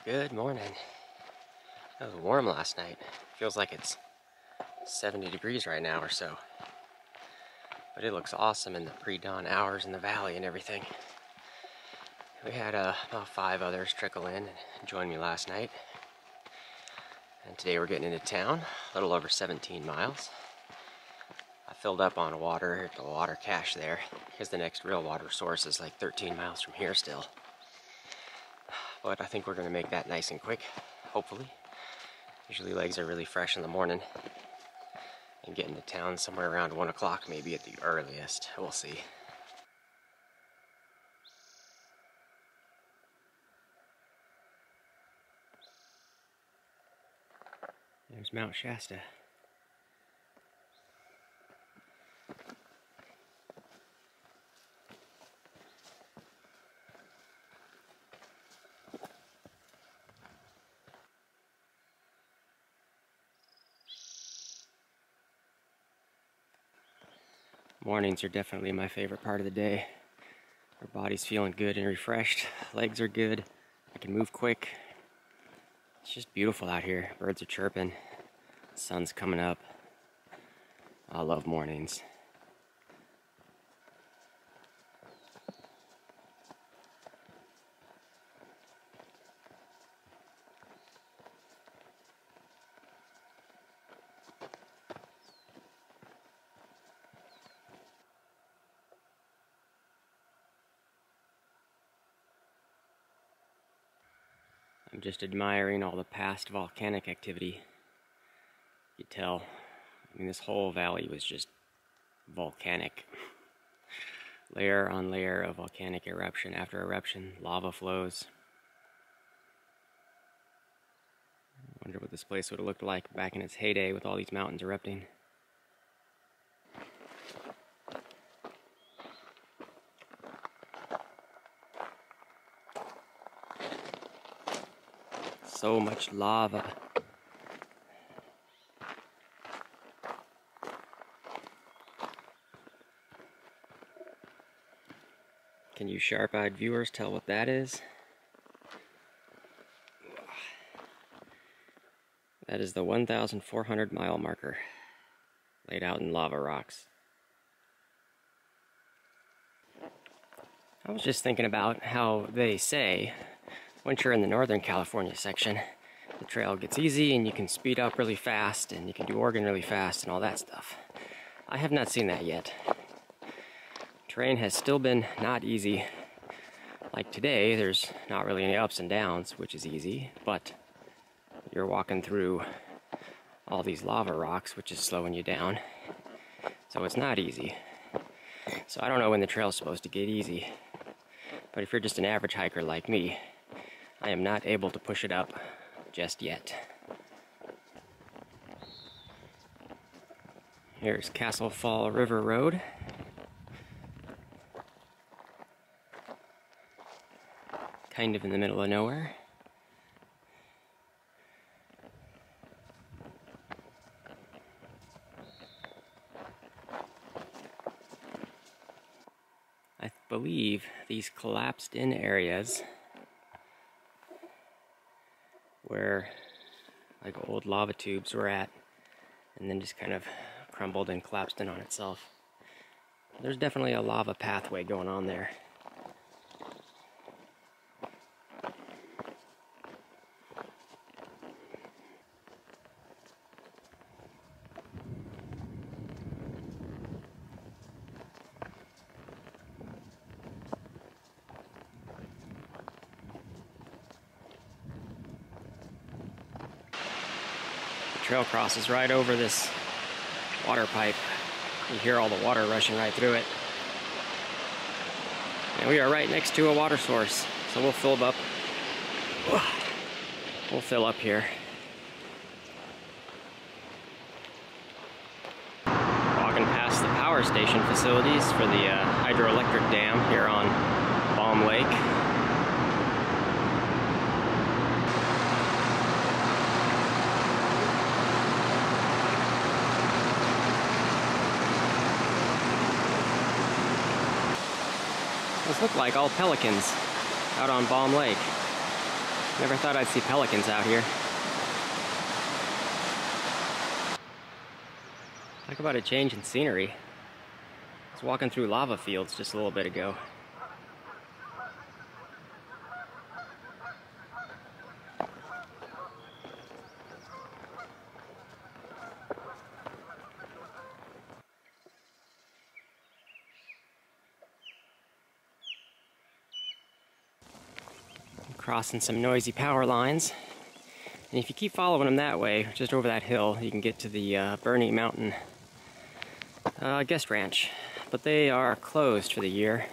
Good morning. It was warm last night. Feels like it's 70 degrees right now or so. But it looks awesome in the pre-dawn hours in the valley and everything. We had about 5 others trickle in and join me last night. And today we're getting into town, a little over 17 miles. I filled up on water at the water cache there, because the next real water source is like 13 miles from here still. But I think we're going to make that nice and quick, hopefully. Usually legs are really fresh in the morning. And get into town somewhere around 1 o'clock maybe at the earliest. We'll see. There's Mount Shasta. Mornings are definitely my favorite part of the day. Our body's feeling good and refreshed. Legs are good. I can move quick. It's just beautiful out here. Birds are chirping. The sun's coming up. I love mornings. I'm just admiring all the past volcanic activity. You tell, I mean, this whole valley was just volcanic. Layer on layer of volcanic eruption after eruption, lava flows. I wonder what this place would have looked like back in its heyday with all these mountains erupting. So much lava. Can you sharp-eyed viewers tell what that is? That is the 1,400 mile marker laid out in lava rocks. I was just thinking about how they say once you're in the Northern California section, the trail gets easy and you can speed up really fast and you can do Oregon really fast and all that stuff. I have not seen that yet. Terrain has still been not easy. Like today, there's not really any ups and downs, which is easy, but you're walking through all these lava rocks, which is slowing you down. So it's not easy. So I don't know when the trail's supposed to get easy. But if you're just an average hiker like me, I am not able to push it up just yet. Here's Castle Fall River Road. Kind of in the middle of nowhere. I believe these collapsed in areas where like old lava tubes were at and then just kind of crumbled and collapsed in on itself. There's definitely a lava pathway going on there. Trail crosses right over this water pipe. You hear all the water rushing right through it. And we are right next to a water source, so we'll fill up. We'll fill up here. Walking past the power station facilities for the hydroelectric dam here on Balm Lake. Those look like all pelicans out on Balm Lake. Never thought I'd see pelicans out here. Talk about a change in scenery. I was walking through lava fields just a little bit ago. Crossing some noisy power lines, and if you keep following them that way, just over that hill, you can get to the Bernie Mountain guest ranch, but they are closed for the year.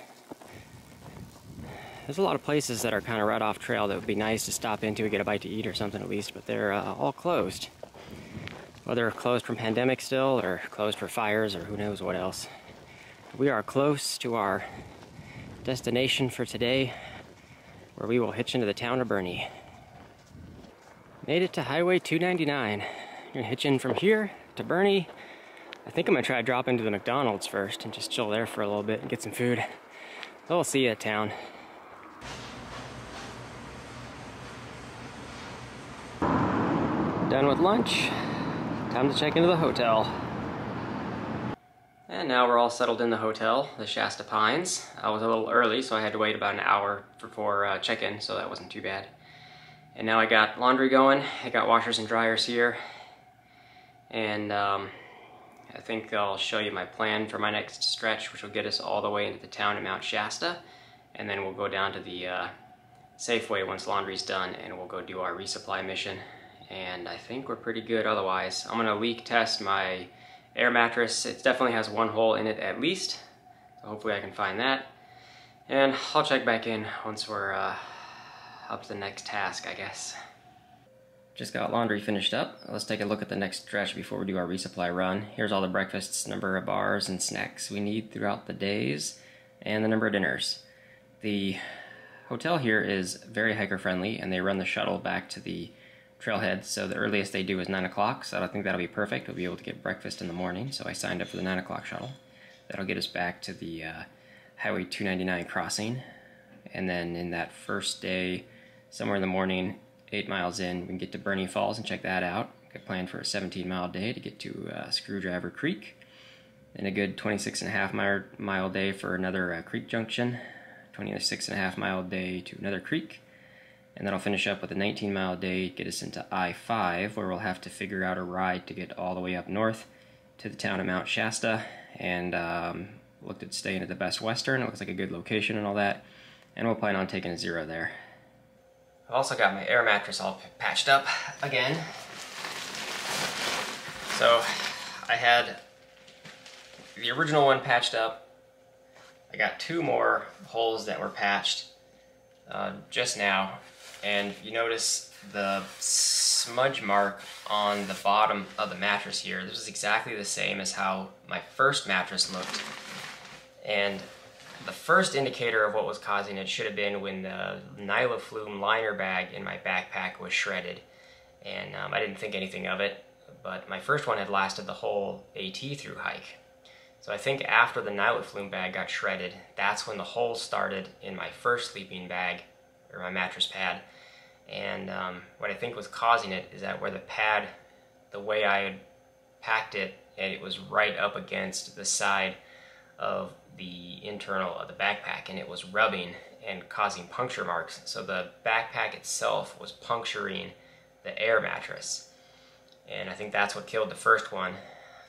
There's a lot of places that are kind of right off trail that would be nice to stop into and get a bite to eat or something at least, but they're all closed. Whether closed from pandemic still, or closed for fires, or who knows what else. We are close to our destination for today, where we will hitch into the town of Bernie. Made it to Highway 299. I'm gonna hitch in from here to Bernie. I think I'm gonna try to drop into the McDonald's first and just chill there for a little bit and get some food. So we'll see you at town. Done with lunch. Time to check into the hotel. And now we're all settled in the hotel, the Shasta Pines. I was a little early, so I had to wait about an hour before check-in, so that wasn't too bad. And now I got laundry going. I got washers and dryers here. And I think I'll show you my plan for my next stretch, which will get us all the way into the town of Mount Shasta. And then we'll go down to the Safeway once laundry's done, and we'll go do our resupply mission. And I think we're pretty good otherwise. I'm gonna leak test my air mattress. It definitely has one hole in it at least, so hopefully I can find that. And I'll check back in once we're up to the next task, I guess. Just got laundry finished up. Let's take a look at the next stretch before we do our resupply run. Here's all the breakfasts, number of bars and snacks we need throughout the days, and the number of dinners. The hotel here is very hiker friendly, and they run the shuttle back to the trailhead, so the earliest they do is 9 o'clock, so I think that'll be perfect. We'll be able to get breakfast in the morning, so I signed up for the 9 o'clock shuttle. That'll get us back to the Highway 299 crossing, and then in that first day, somewhere in the morning, 8 miles in, we can get to Bernie Falls and check that out. Got planned for a 17-mile day to get to Screwdriver Creek, and a good 26.5-mile day for another creek junction, 26.5-mile day to another creek. And then I'll finish up with a 19-mile day, get us into I-5, where we'll have to figure out a ride to get all the way up north to the town of Mount Shasta. And looked at staying at the Best Western. It looks like a good location and all that. And we'll plan on taking a zero there. I've also got my air mattress all patched up again. So I had the original one patched up. I got 2 more holes that were patched just now. And you notice the smudge mark on the bottom of the mattress here. This is exactly the same as how my first mattress looked. And the first indicator of what was causing it should have been when the nylaflume liner bag in my backpack was shredded. And I didn't think anything of it, but my first one had lasted the whole AT through hike. So I think after the nylaflume bag got shredded, that's when the holes started in my first sleeping bag, or my mattress pad. And what I think was causing it is that where the pad, the way I had packed it, and it was right up against the side of the internal of the backpack, and it was rubbing and causing puncture marks. So the backpack itself was puncturing the air mattress. And I think that's what killed the first one.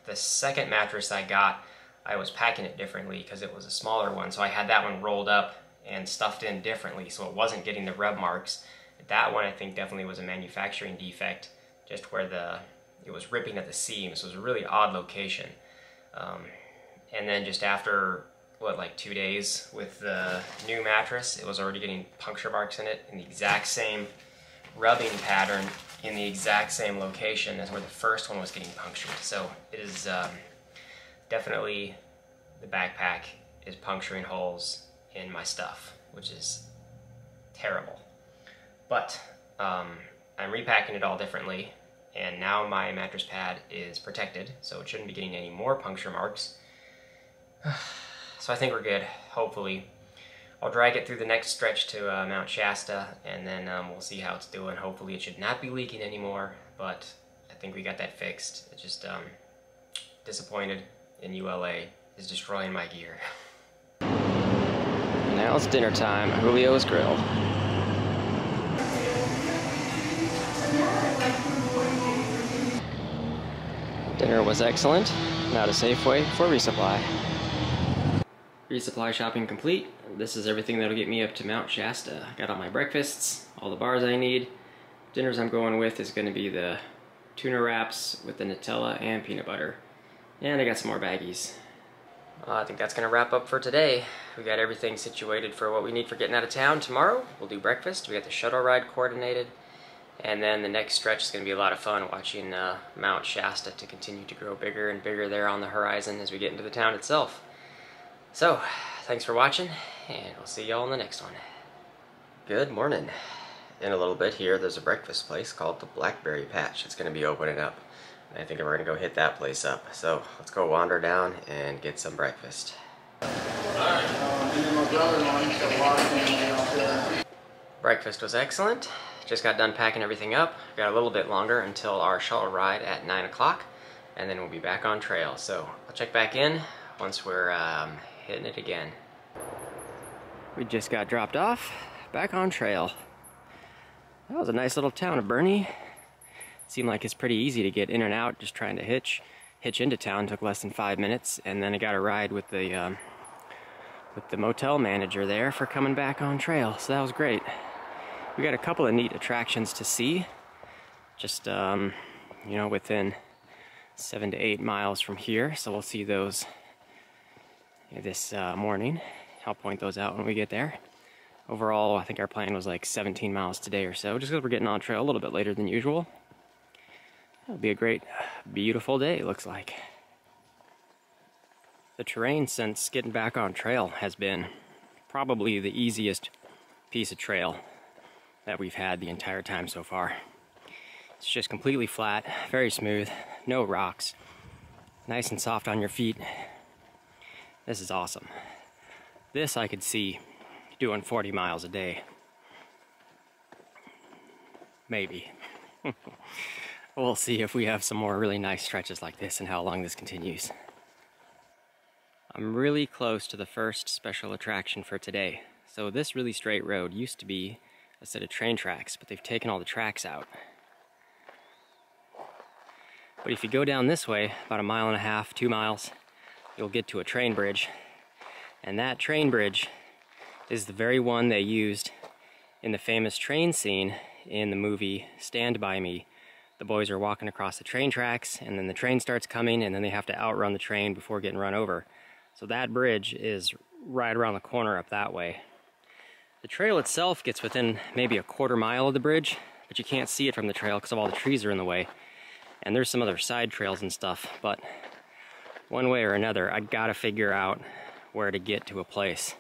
The second mattress I got, I was packing it differently because it was a smaller one, so I had that one rolled up and stuffed in differently, so it wasn't getting the rub marks. That one I think definitely was a manufacturing defect, just where it was ripping at the seams. So it was a really odd location. And then just after, what, like 2 days with the new mattress, it was already getting puncture marks in it in the exact same rubbing pattern in the exact same location as where the first one was getting punctured. So it is definitely, the backpack is puncturing holes in my stuff, which is terrible. But I'm repacking it all differently, and now my mattress pad is protected, so it shouldn't be getting any more puncture marks. So I think we're good, hopefully. I'll drag it through the next stretch to Mount Shasta, and then we'll see how it's doing. Hopefully it should not be leaking anymore, but I think we got that fixed. It's just disappointed in ULA is destroying my gear. Now it's dinner time. Julio's Grill. Dinner was excellent. Now to Safeway for resupply. Resupply shopping complete. This is everything that'll get me up to Mount Shasta. Got all my breakfasts, all the bars I need. Dinners I'm going with is going to be the tuna wraps with the Nutella and peanut butter. And I got some more baggies. I think that's going to wrap up for today. We got everything situated for what we need for getting out of town. Tomorrow we'll do breakfast. We got the shuttle ride coordinated. And then the next stretch is going to be a lot of fun watching Mount Shasta to continue to grow bigger and bigger there on the horizon as we get into the town itself. So, thanks for watching, and we'll see y'all in the next one. Good morning. In a little bit here, there's a breakfast place called the Blackberry Patch. It's going to be opening up. I think we're going to go hit that place up. So, let's go wander down and get some breakfast. Breakfast was excellent. Just got done packing everything up. Got a little bit longer until our shuttle ride at 9 o'clock, and then we'll be back on trail. So, I'll check back in once we're hitting it again. We just got dropped off, back on trail. That was a nice little town of Bernie. Seemed like it's pretty easy to get in and out, just trying to hitch into town. Took less than 5 minutes, and then I got a ride with the motel manager there for coming back on trail, so that was great. We got a couple of neat attractions to see, just you know, within 7 to 8 miles from here, so we'll see those this morning. I'll point those out when we get there. Overall, I think our plan was like 17 miles today or so, just because we're getting on trail a little bit later than usual. It'll be a great, beautiful day, it looks like. The terrain since getting back on trail has been probably the easiest piece of trail that we've had the entire time so far. It's just completely flat, very smooth, no rocks, nice and soft on your feet. This is awesome. This I could see doing 40 miles a day. Maybe. We'll see if we have some more really nice stretches like this and how long this continues. I'm really close to the first special attraction for today. So this really straight road used to be a set of train tracks, but they've taken all the tracks out. But if you go down this way, about 1.5 miles, 2 miles, you'll get to a train bridge. And that train bridge is the very one they used in the famous train scene in the movie Stand By Me. The boys are walking across the train tracks, and then the train starts coming, and then they have to outrun the train before getting run over. So that bridge is right around the corner up that way. The trail itself gets within maybe 1/4 mile of the bridge, but you can't see it from the trail because of all the trees are in the way. And there's some other side trails and stuff, but one way or another, I gotta figure out where to get to a place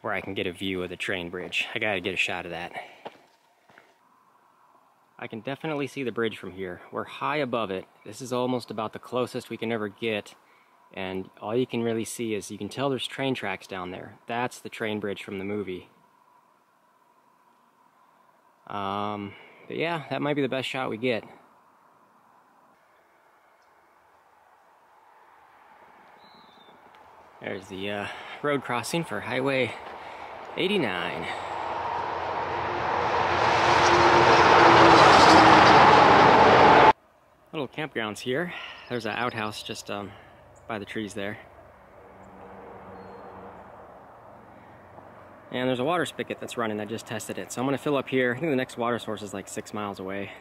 where I can get a view of the train bridge. I gotta get a shot of that. I can definitely see the bridge from here. We're high above it. This is almost about the closest we can ever get, and all you can really see is, you can tell there's train tracks down there. That's the train bridge from the movie. But yeah, that might be the best shot we get. There's the road crossing for Highway 89. Little campgrounds here. There's an outhouse just by the trees there. And there's a water spigot that's running. I just tested it. So I'm going to fill up here. I think the next water source is like 6 miles away.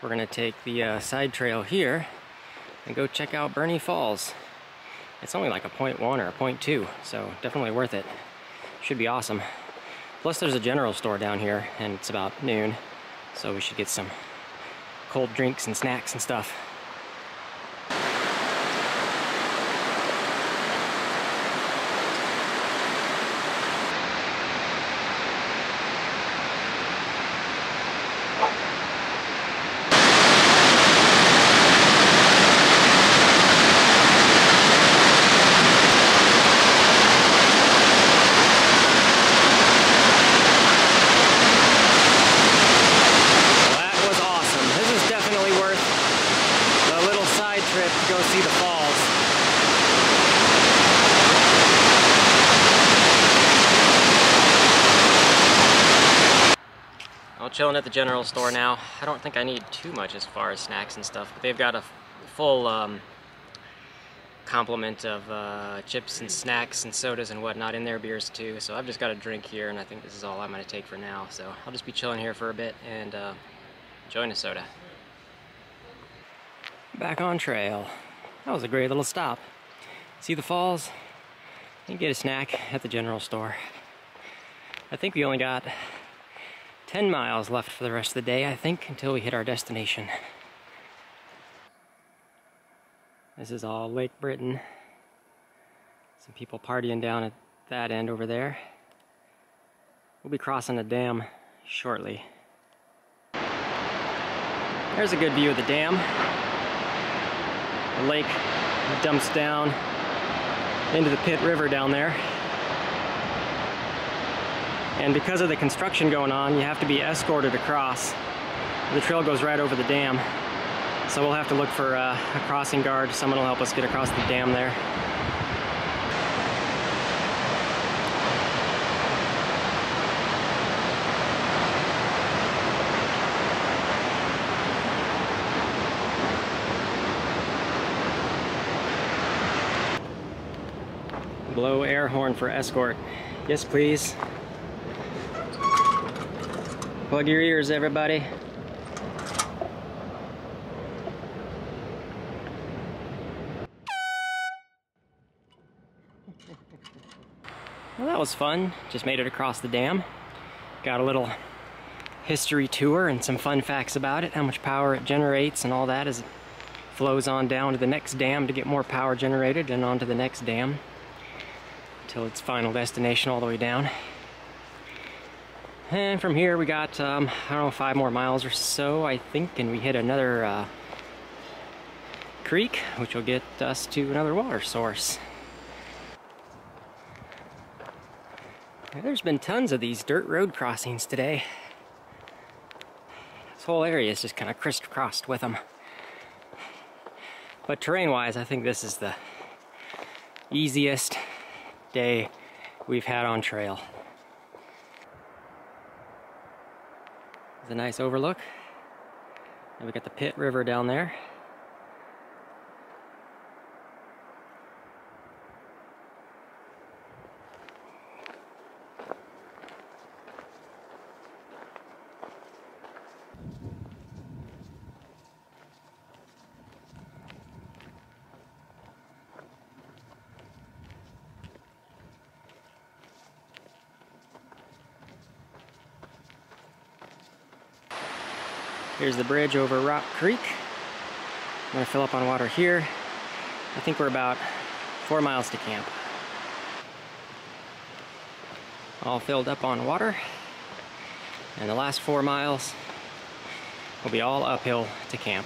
We're going to take the side trail here and go check out Bernie Falls. It's only like a 0.1 or a 0.2, so definitely worth it. Should be awesome. Plus there's a general store down here, and it's about noon, so we should get some cold drinks and snacks and stuff. chilling at the general store now. I don't think I need too much as far as snacks and stuff, but they've got a full complement of chips and snacks and sodas and whatnot, in their beers too. So I've just got a drink here, and I think this is all I'm going to take for now. So I'll just be chilling here for a bit and enjoying a soda. Back on trail. That was a great little stop. See the falls? And get a snack at the general store. I think we only got 10 miles left for the rest of the day, I think, until we hit our destination. This is all Lake Britain. Some people partying down at that end over there. We'll be crossing a dam shortly. There's a good view of the dam. The lake dumps down into the Pit River down there. And because of the construction going on, you have to be escorted across. The trail goes right over the dam. So we'll have to look for a crossing guard. Someone will help us get across the dam there. Blow air horn for escort. Yes, please. Plug your ears, everybody. Well, that was fun. Just made it across the dam. Got a little history tour and some fun facts about it, how much power it generates and all that as it flows on down to the next dam to get more power generated, and on to the next dam until its final destination all the way down. And from here we got, I don't know, 5 more miles or so, I think, and we hit another creek, which will get us to another water source. There's been tons of these dirt road crossings today. This whole area is just kind of crisscrossed with them. But terrain-wise, I think this is the easiest day we've had on trail. There's a nice overlook. And we got the Pit River down there. Here's the bridge over Rock Creek. I'm gonna fill up on water here. I think we're about 4 miles to camp. All filled up on water. And the last 4 miles will be all uphill to camp.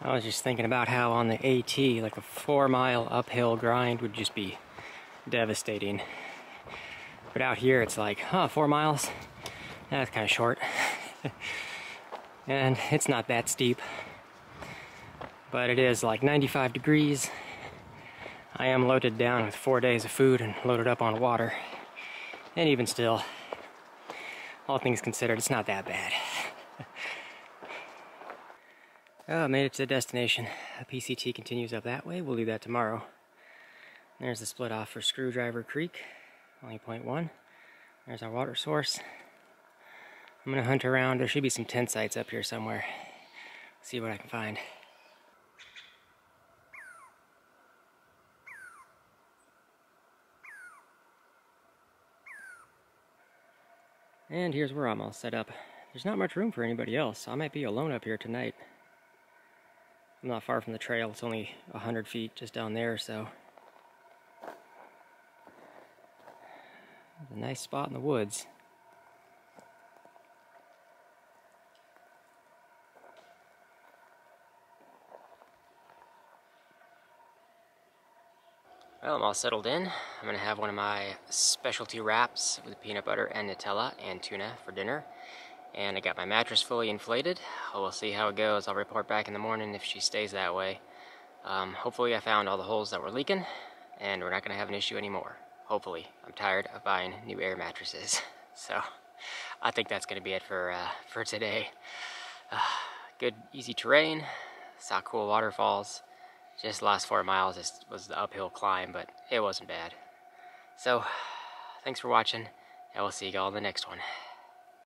I was just thinking about how on the AT, like a 4-mile uphill grind would just be devastating. But out here it's like, 4 miles? That's kind of short. And it's not that steep. But it is like 95 degrees. I am loaded down with 4 days of food and loaded up on water. And even still, all things considered, it's not that bad. Oh, made it to the destination. The PCT continues up that way. We'll do that tomorrow. There's the split off for Screwdriver Creek, only 0.1. There's our water source. I'm gonna hunt around. There should be some tent sites up here somewhere. See what I can find. And here's where I'm all set up. There's not much room for anybody else, so I might be alone up here tonight. I'm not far from the trail. It's only 100 feet just down there, so. It's a nice spot in the woods. Well, I'm all settled in. I'm gonna have one of my specialty wraps with peanut butter and Nutella and tuna for dinner. And I got my mattress fully inflated. We'll see how it goes. I'll report back in the morning if she stays that way. Hopefully I found all the holes that were leaking, and we're not gonna have an issue anymore. Hopefully. I'm tired of buying new air mattresses. So, I think that's gonna be it for today. Good, easy terrain. Saw cool waterfalls. Just the last 4 miles was the uphill climb, but it wasn't bad. So, thanks for watching, and we'll see you all in the next one.